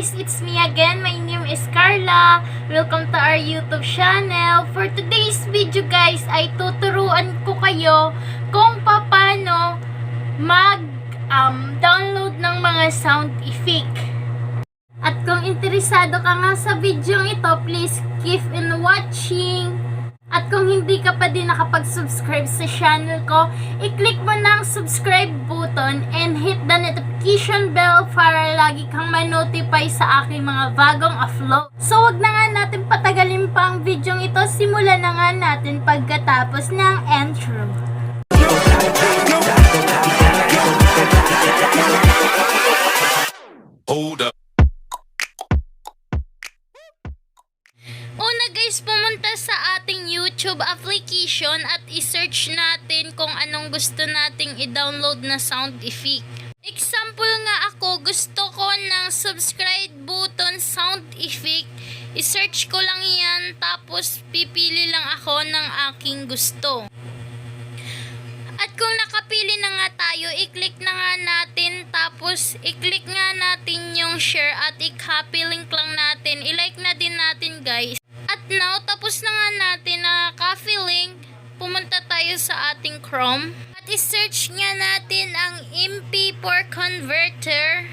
guys, it's me again. My name is Carla. Welcome to our YouTube channel. For today's video guys, ay tuturuan ko kayo kung paano mag-download ng mga sound effect. At kung interesado ka nga sa video ito, please keep in watching. At kung hindi ka pa din nakapag-subscribe sa channel ko, i-click mo na ang subscribe button and hit the notification bell para lagi kang ma-notify sa aking mga bagong upload. So wag na nga natin patagalin pa ang video ito, simulan na nga natin pagkatapos ng intro. Hold up. Una guys, pumunta sa ating YouTube application at i-search natin kung anong gusto nating i-download na sound effect. Example nga ako, gusto ko ng subscribe button sound effect. I-search ko lang yan, tapos pipili lang ako ng aking gusto. At kung nakapili na nga tayo, i-click na nga natin, tapos i-click nga natin yung share at i-copy link lang natin. I-like na din natin guys. At now, tapos na nga natin na copy link, pumunta tayo sa ating Chrome. At i-search nga natin ang MP4 converter.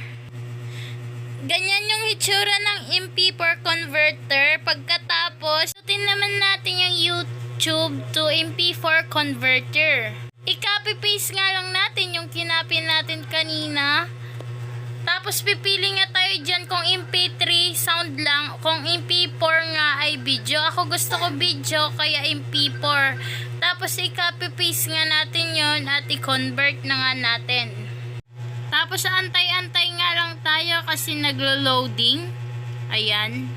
Ganyan yung hitsura ng MP4 converter. Pagkatapos, sutin naman natin yung YouTube to MP4 converter. I-copy-paste nga lang natin yung kinapin natin kanina. Tapos pipili nga tayo dyan kung MP3 sound lang, kung MP4 nga ay video. Ako gusto ko video, kaya MP4. Tapos i-copy-paste nga natin yon at i-convert na nga natin. Tapos antay-antay nga lang tayo kasi naglo-loading. Ayan.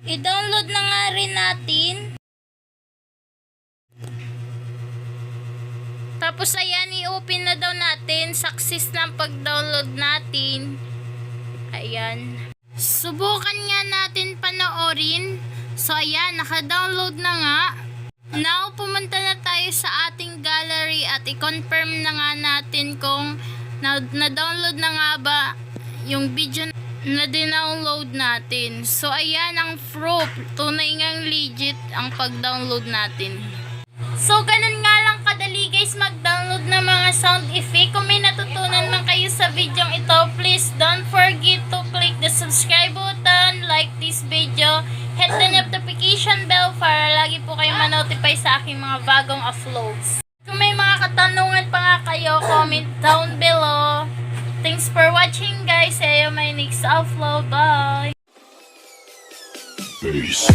I-download na nga rin natin. Tapos ayan, i-open na daw natin. Success na ang pag-download natin. Ayan. Subukan nga natin panoorin. So ayan, naka-download na nga. Now, pumunta na tayo sa ating gallery at i-confirm na nga natin kung na-download na nga ba yung video na dinownload natin. So ayan ang proof. Tunay ngang legit ang pag-download natin. So ganun nga lang kadali guys mag-download ng mga sound effect. Kung may natutunan man kayo sa video ito, please don't forget to click the subscribe button, like this video, hit the notification bell para lagi po kayong ma-notify sa aking mga bagong uploads. Kung may mga katanungan pa nga kayo, comment down below. Thanks for watching guys. See you my next upload. Bye! Peace.